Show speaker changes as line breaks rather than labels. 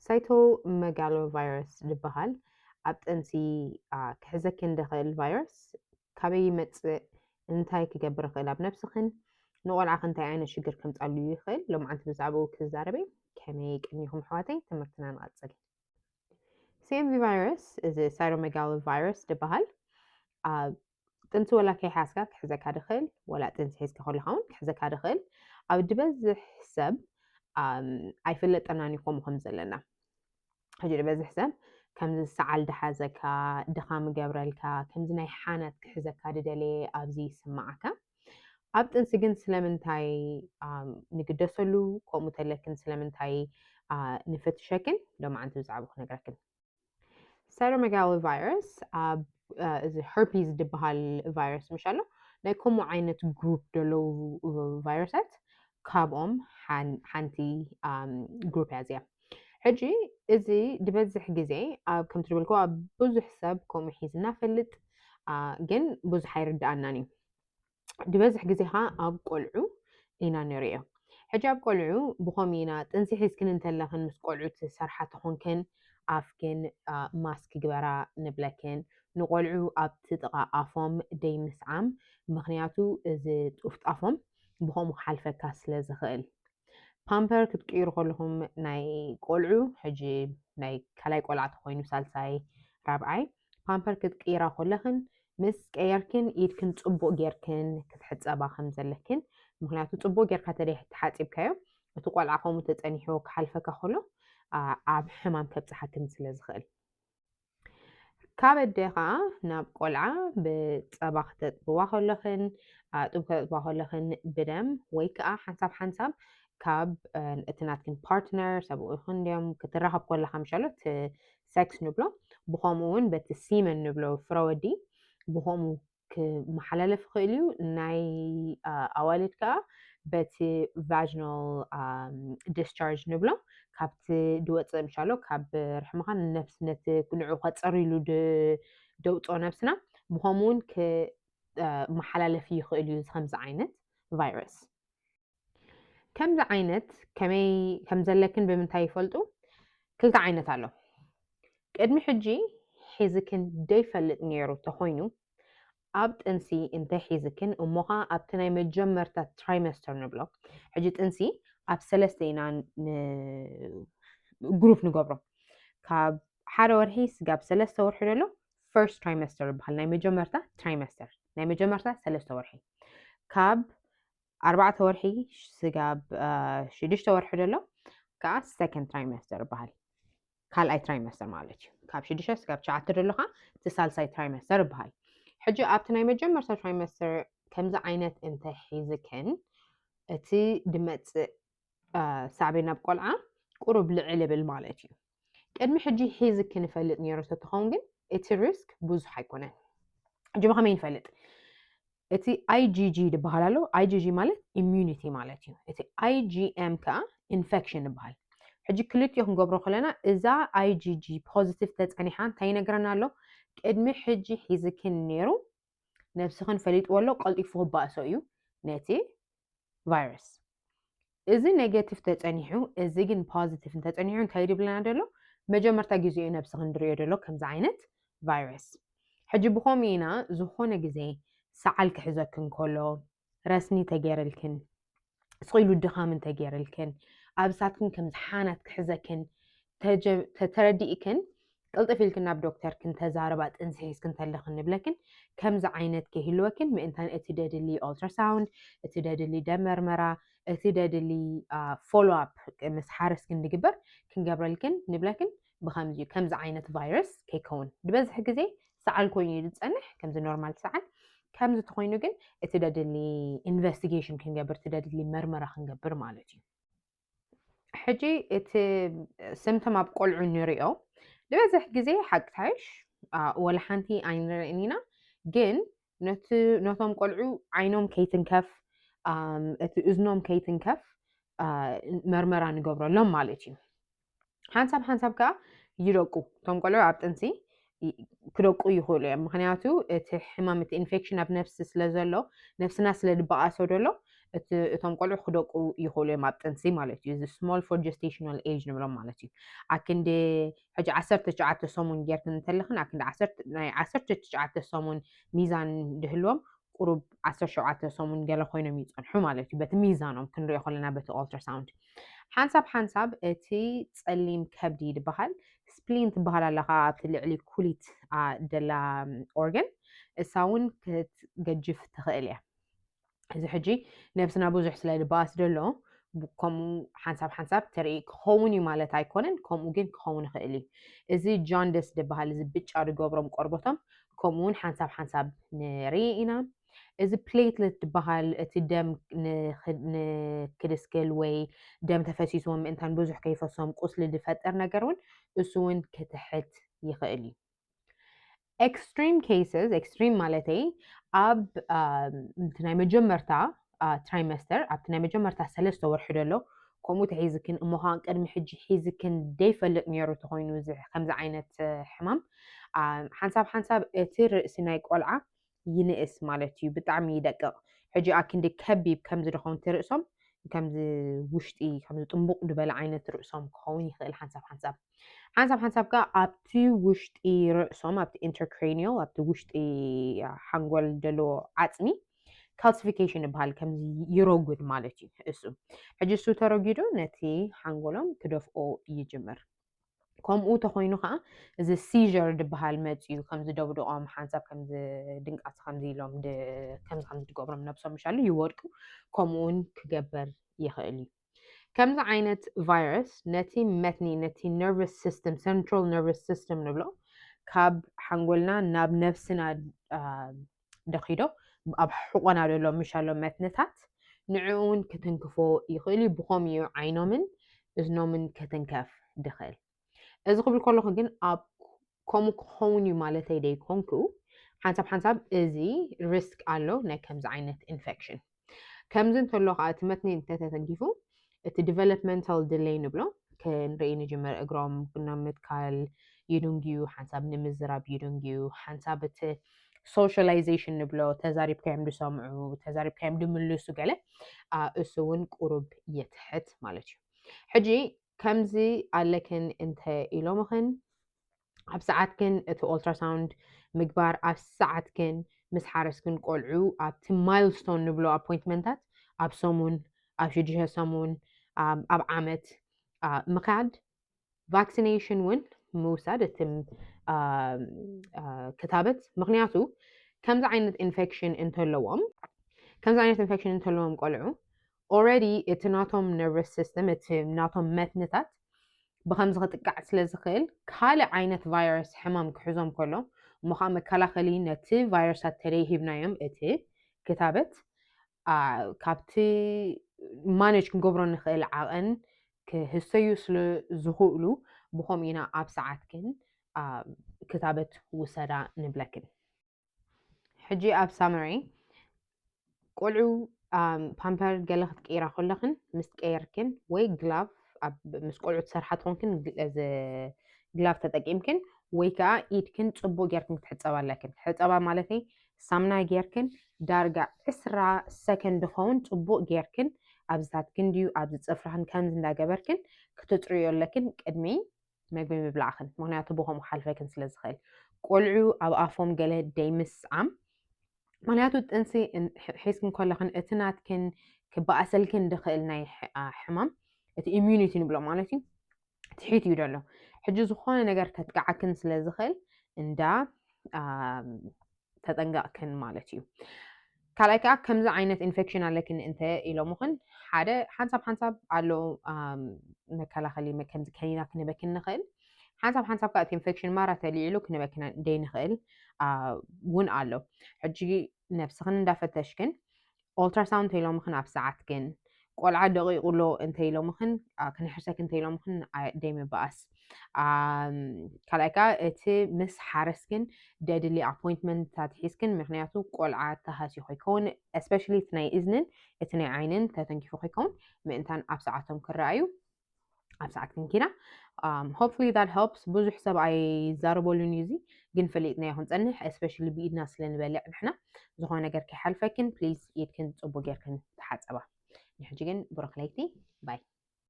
ሳይቶሜጋሎቫይረስ ዝበሃል ኣብ ጥንሲ ክሕዘክን ድኽእል ቫይረስ ካበይ ይመጽእ እንታይ ክገብር ይኽእል ኣብ ነፍስኽን ንቆልዓኽ እንታይ ዓይነት ሽግር ከምጻልዩ ይኽእል ሎምዓንቲ ብዛዕባኡ ክዛረበ ከመይ ቅድሚኹም ኣሕዋተይ ትምህርትና ንቐጽል CMV ቫይረስ እዚ ሳይቶሜጋሎቫይረስ ዝበሃል ኣብ ጥንሲ ወላ ከይሓዝካ ክሕዘካ ድኽእል ወላ ጥንሲ ሒዝካ ከለኻ እውን ክሕዘካ ድኽእል ኣብ ድበዝሕ ሰብ ኣይፍለጠናን ይኾም ከም ዘለና ሕጂ ድበዝሕ ሰብ ከምዚ ሰዓል ድሓዘካ ድኻም ገብረልካ ከምዚ ናይ ሓናት ክሕዘካ ድደለየ ኣብዚ ይስማዓካ ኣብ ጥንሲ ግን ስለምንታይ ንግደሰሉ ከምኡ ተለክን ስለምንታይ ንፍትሸክን ሎምዓንቲ ብዛዕባኡ ክነግረክን ሳይቶሜጋሎቫይረስ ኣብ እዚ herpes ዝበሃል ቫይረስ ምሽ ኣሎ ናይ ከምኡ ዓይነት ግሩፕ ደለው ቫይረሳት ካብኦም ሓንቲ ግሩፕ እያ እዚኣ ሕጂ እዚ ድበዝሕ ግዜ ኣብ ከም ትሪብልክዎ ኣብ ብዙሕ ሰብ ከምኡ ሒዝና ፈልጥ ግን ብዙሕ ኣይርዳእናን እዩ ድበዝሕ ግዜ ኸ ኣብ ቆልዑ ኢና ንሪኦ ሕጂ ኣብ ቆልዑ ብኸመይ ኢና ጥንሲ ሒዝክን እንተለኽን ምስ ቆልዑ ትሰርሓ ተኾንክን ኣፍክን ማስክ ግበራ ንብለክን ንቆልዑ ኣብቲ ጥቓ ኣፎም ደይምስዓም ምክንያቱ እዚ ጡፍጣፎም ብኸምኡ ክሓልፈካ ስለ ዝኽእል ፓምፐር ክትቅይሩ ከለኹም ናይ ቆልዑ ሕጂ ናይ ካልኣይ ቆልዓ ተኾይኑ ሳልሳይ ራብዓይ ፓምፐር ክትቅይራ ከለኽን ምስ ቀየርክን ኢድክን ጽቡቕ ጌርክን ክትሕፀባ ከም ዘለክን ምክንያቱ ጽቡቕ ጌርካ ተሓፂብካዮ እቲ ቆልዓ ከምኡ ተጸኒሑ ክሓልፈካ ከሎ ኣብ ሕማም ከብፅሓክን ስለ ዝኽእል ካብ ኣዴኻ ናብ ቆልዓ ብፀባ ክተጥብዋ ከለኽን ጡብ ክተጥብዋ ከለኽን ብደም ወይ ከዓ ሓንሳብ ካብ እቲ ናትክን ፓርትነር ሰብኡ ይኹን ድዮም ክትራኸብ ከለኻ ምሻሎ እቲ ሴክስ ንብሎ ብኸምኡ እውን በቲ ሲመን ንብሎ ፍረ ወዲ ብኸምኡ ክመሓላለፍ ይኽእል እዩ ናይ ኣዋልድ ከዓ በቲ ቫጂናል ዲስቻርጅ ንብሎ ካብቲ ድወፅእ ምሻሎ ካብ ርሕምኻ ነፍሲ ነቲ ንዕኡ ከፀሪሉ ደውፆ ነብስና ብኸምኡ እውን ክመሓላለፍ ይኽእል እዩ ከምዚ ዓይነት ቫይረስ ከምዚ ዓይነት ከመይ ከም ዘለክን ብምንታይ ይፈልጡ ክልተ ዓይነት ኣሎ ቅድሚ ሕጂ ሒዝክን ደይፈልጥ ነይሩ ተኾይኑ ኣብ ጥንሲ እንታይ ሒዝክን እሞኻ ኣብቲ ናይ መጀመርታ ትራይመስተር ንብሎ ሕጂ ጥንሲ ኣብ 3 ኢና ግሩፕ ንገብሮ ካብ ሓደ ወርሒ ስጋብ 3 ወርሒ ደሎ ፈርስት ትራይመስተር ይበሃል ናይ መጀመርታ ትራይመስተር ናይ መጀመርታ 3 ወርሒ ካብ 4 ወርሒ ስጋብ 6 ወርሒ ደሎ ከዓ ሰከንድ ትራይመስተር ይበሃል ካልኣይ ትራይመስተር ማለት እዩ ካብ 6 ስጋብ 9 ደሎኻ እቲ ሳልሳይ ትራይመስተር ይበሃል ሕጂ ኣብቲ ናይ መጀመርታ ትራይመስተር ከምዚ ዓይነት እንታይ ሒዝክን እቲ ድመጽእ ሳዕቤ ናብ ቆልዓ ቁሩብ ልዕል ብል ማለት እዩ ቅድሚ ሕጂ ሒዝክን ይፈልጥ ነይሩ ተትኸውን ግን እቲ ሪስክ ብዙሕ ኣይኮነን ሕጂ ብኸመይ ንፈልጥ እቲ IgG ዝበሃል ኣሎ IgG ማለት ኢሚዩኒቲ ማለት እዩ እቲ IgM ከዓ ኢንፌክሽን ይበሃል ሕጂ ክልቲኡ ክንገብሮ ከለና እዛ IgG ፖዚቲቭ ተጸኒሓ እንታይ ይነግረና ኣሎ ቅድሚ ሕጂ ሒዝክን ነይሩ ነብስኽን ፈሊጥዎ ኣሎ ቀልጢፉ ክባእሶ እዩ ነቲ ቫይረስ እዚ ኔጌቲቭ ተጸኒሑ እዚ ግን ፖዚቲቭ ተጸኒሑ እንታይ ይብለና ደሎ መጀመርታ ግዜኡ ነብስኽን ድሪዮ ደሎ ከምዚ ዓይነት ቫይረስ ሕጂ ብኸመይ ኢና ዝኾነ ግዜ ሰዓል ክሕዘክን ከሎ ረስኒ ተገይረልክን ስኺሉ ድኻም እንተገይረልክን ኣብ ሳትክን ከምዚ ሓናት ክሕዘክን ተረዲእክን ቅልጥፍ ኢልክን ናብ ዶክተር ክንተዛረባ ጥንሲ ሒዝክን ተለኽን ንብለክን ከምዚ ዓይነት ከይህልወክን ምእንታን እቲ ደድሊ ኦልትራሳውንድ እቲ ደድሊ ደም መርመራ እቲ ደድሊ ፎሎ ኣፕ ምስ ሓረስክን ንግበር ክንገብረልክን ንብለክን ብኸምዚ ከምዚ ዓይነት ቫይረስ ከይከውን ድበዝሕ ግዜ ሰዓል ኮይኑ ዝጸንሕ ከምዚ ኖርማል ሰዓል ከምዚ ተኾይኑ ግን እቲ ደድሊ ኢንቨስቲጌሽን ክንገብር እቲ ደድሊ መርመራ ክንገብር ማለት እዩ ሕጂ እቲ ሲምፕቶም ኣብ ቆልዑ ንሪኦ ድበዝሕ ግዜ ሓቅታይሽ ወላ ሓንቲ ኣይንሪእን ኢና ግን ነቶም ቆልዑ ዓይኖም ከይትንከፍ እቲ እዝኖም ከይትንከፍ መርመራ ንገብረሎም ማለት እዩ ሓንሳብ ከዓ ይደቁ እቶም ቆልዑ ኣብ ጥንሲ ክደቁ ይኽእሉ እዮም ምክንያቱ እቲ ሕማም እቲ ኢንፌክሽን ኣብ ነፍሲ ስለ ዘሎ ነፍስና ስለ ድበኣሶ ደሎ እቶም ቆልዑ ክደቁ ይኽእሉ እዮም ኣብ ጥንሲ ማለት እዩ። እዚ small for gestational age ንብሎም ማለት እዩ። ኣብ ክንዲ ሕጂ 19 ሰሙን ጌርክን እንተለኽን ኣብ ክንዲ ናይ 19 ሰሙን ሚዛን ድህልዎም ቁሩብ 17 ሰሙን ገለ ኮይኖም ይፀንሑ ማለት እዩ። በቲ ሚዛኖም ክንሪኦ ከለና በቲ ኦልትራሳውንድ ሓንሳብ እቲ ፀሊም ከብዲ ዝበሃል ስፕሊን ትበሃል ኣላ ኣብቲ ልዕሊ ኩሊት ደላ ኦርገን እሳ እውን ክትገጅፍ ትኽእል እያ። እዚ ሕጂ ነብስና ብዙሕ ስለ ዝበኣስ ደሎ ከምኡ ሓንሳብ ተርኢ ክኸውን እዩ ማለት ኣይኮነን፣ ከምኡ ግን ክኸውን ይኽእል እዩ። እዚ ጆንደስ ዝበሃል እዚ ብጫ ዝገብሮም ቆርበቶም ከምኡ እውን ሓንሳብ ንርኢ ኢና። እዚ ፕሌትለት ዝበሃል እቲ ደም ንክድስክል ወይ ደም ተፈሲስዎም ምእንታን ብዙሕ ከይፈሶም ቁስሊ ዝፈጠር ነገር እውን እሱ እውን ክትሕት ይኽእል እዩ። ኤክስትሪም ኬስስ ኤክስትሪም ማለተይ ኣብ ናይ መጀመርታ ትራይመስተር ኣብቲ ናይ መጀመርታ 3 ወርሒ ደሎ ከምኡ ተሒዝክን እሞኻ ቅድሚ ሕጂ ሒዝክን ደይፈልጥ ነይሩ ተኮይኑ ከምዚ ዓይነት ሕማም ሓንሳብ እቲ ርእሲ ናይ ቆልዓ ይንእስ ማለት እዩ። ብጣዕሚ ይደቅቕ። ሕጂ ኣብ ክንዲ ከቢብ ከምዚ ድኸውን ትርእሶም ከምዚ ውሽጢ ከምዚ ጥንቡቕ ዝበለ ዓይነት ርእሶም ክኸውን ይኽእል ሓንሳብ ከ ኣብቲ ውሽጢ ርእሶም ኣብቲ ኢንተርክሬኒያል ኣብቲ ውሽጢ ሓንጎል ዘሎ ዓፅሚ ካልሲፊኬሽን ይበሃል ከምዚ ይረጉድ ማለት እዩ። እሱ ሕጂ እሱ ተረጊዱ ነቲ ሓንጎሎም ክደፍኦ ይጅምር። ከምኡ ተኮይኑ ከዓ እዚ ሲዥር ዝበሃል መፅኡ ከምዚ ደብድቖም ሓንሳብ ከምዚ ድንቃስ ከምዚ ኢሎም ከምዚ ዝገብሮም ነብሶም ይሻሉ ይወድቁ ከምኡ እውን ክገበር ይኽእል እዩ። ከምዚ ዓይነት ቫይረስ ነቲ መትኒ ነቲ ነርቨስ ሲስተም ሴንትራል ነርቨስ ሲስተም ንብሎ ካብ ሓንጎልና ናብ ነብስና ደኺዶ ኣብ ሕቆና ዘሎ ምሻሎ መትንታት ንዕኡን ክትንክፎ ይኽእል እዩ። ብኸምኡ ዓይኖምን እዝኖምን ክትንከፍ ድኽእል። እዚ ክብል ከለኹ ግን ኣብ ከምኡ ክኸውን እዩ ማለተይ ደይኮንኩ ሓንሳብ እዚ ሪስክ ኣሎ ናይ ከምዚ ዓይነት ኢንፌክሽን። ከምዚ እንተሎ ከዓ እቲ መትኒ እንተተተንኪፉ እቲ ዲቨሎፕመንታል ዲሌይ ንብሎ ክንርኢ ንጅምር። እግሮም ንምትካል ይድንግዩ፣ ሓንሳብ ንምዝራብ ይድንግዩ፣ ሓንሳብ እቲ ሶሻላይዜሽን ንብሎ ተዛሪብካዮም ዝሰምዑ ተዛሪብካዮም ድምልሱ ገለ እሱ እውን ቁሩብ የትሕት ማለት እዩ። ሕጂ ከምዚ ኣለክን እንተ ኢሎምኽን ኣብ ሰዓትክን እቲ ኦልትራሳውንድ ምግባር ኣብ ሰዓትክን ምስ ሓረስክን ቆልዑ ኣብቲ ማይልስቶን ንብሎ ኣፖይንትመንታት ኣብ ሰሙን ኣብ 6 ሰሙን ኣብ ዓመት ምኻድ ቫክሲኔሽን እውን ምውሳድ እቲ ክታበት ምክንያቱ ከምዚ ዓይነት ኢንፌክሽን እንተለዎም ቆልዑ ኦልሬዲ እቲ ናቶም ነርቨስ ሲስተም እቲ ናቶም መትንታት ብከምዚ ክጥቃዕ ስለ ዝኽእል ካልእ ዓይነት ቫይረስ ሕማም ክሕዞም ከሎ እሞ ከዓ መከላኸሊ ነቲ ቫይረሳት ተደይሂብናዮም እቲ ክታበት ካብቲ ማኔጅ ክንገብሮ ንኽእል ዓቐን ክህሰዩ ስለ ዝኽእሉ ብኸምኡ ኢና ኣብ ሰዓትክን ክታበት ውሰዳ ንብለክን። ሕጂ ኣብ ሳመሪ ቆልዑ ፓምፐር ገለ ክትቀይራ ከለኽን ምስ ቀየርክን ወይ ግላቭ ምስ ቆልዑ ትሰርሓ ትኾንክን ግላቭ ተጠቂምክን ወይ ከዓ ኢድክን ፅቡቅ ጌርክን ክትሕፀባ ኣለክን። ሕፀባ ማለተይ ሳምና ጌርክን ዳርጋ 20 ሰከንድ ኸውን ፅቡቅ ጌርክን ኣብዝታት ክንድዩ ኣብዚ ፅፍራህን ከምዚ እንዳገበርክን ክትፅርዮ ኣለክን ቅድሚ ምግቢ ምብላዕኽን። ምክንያቱ ብኸምኡ ሓልፈክን ስለ ዝኽእል ቆልዑ ኣብ ኣፎም ገለ ደይምስዓም ምክንያቱ ጥንሲ ሒዝክን ከለኽን እቲ ናትክን ክበኣሰልክን ድኽእል ናይ ሕማም እቲ ኢሚዩኒቲ ንብሎ ማለት እዩ ትሒት እዩ ደሎ። ሕጂ ዝኾነ ነገር ከጥቃዓክን ስለ ዝኽእል እንዳ ተጠንቀቕክን ማለት እዩ። ካልኣይ ከዓ ከምዚ ዓይነት ኢንፌክሽን ኣለክን እንተ ኢሎምኽን ሓደ ሓንሳብ ኣሎ መከላኸሊ ከምዚ ከኒና ክንበክን ንኽእል ሓንሳብ ከዓ እቲ ኢንፌክሽን ማራ ተልዒሉ ክንበክና ደይንኽእል እውን ኣሎ። ሕጂ ነፍስኽን እንዳፈተሽክን ኦልትራሳውንድ እንተኢሎምኽን ኣብ ሰዓትክን ቆልዓ ደቂቁሎ እንተኢሎምኽን ክንሕሰክ እንተኢሎምኽን ደይምበኣስ። ካልኣይ ከዓ እቲ ምስ ሓረስክን ደድሊ ኣፖይንትመንታት ሒዝክን ምክንያቱ ቆልዓ ተሃሲኹ ይከውን እስፔሻሊ እቲ ናይ እዝንን እቲ ናይ ዓይንን ተተንኪፉ ይከውን ምእንታን ኣብ ሰዓቶም ክረኣዩ ኣብ ሰዓትክን ኪና hopefully that helps ብዙሕ ሰብ ኣይዛረበሉን እዩ እዚ ግን ፈሊጥናዮ ክንፀንሕ especially ብኢድና ስለንበልዕ ንሕና ዝኾነ ነገር ከይሓልፈክን ፕሊዝ ኢድክን ፅቡቅ ጌርክን ተሓፀባ ንሕጂ ግን ብሩኽ ለይቲ ባይ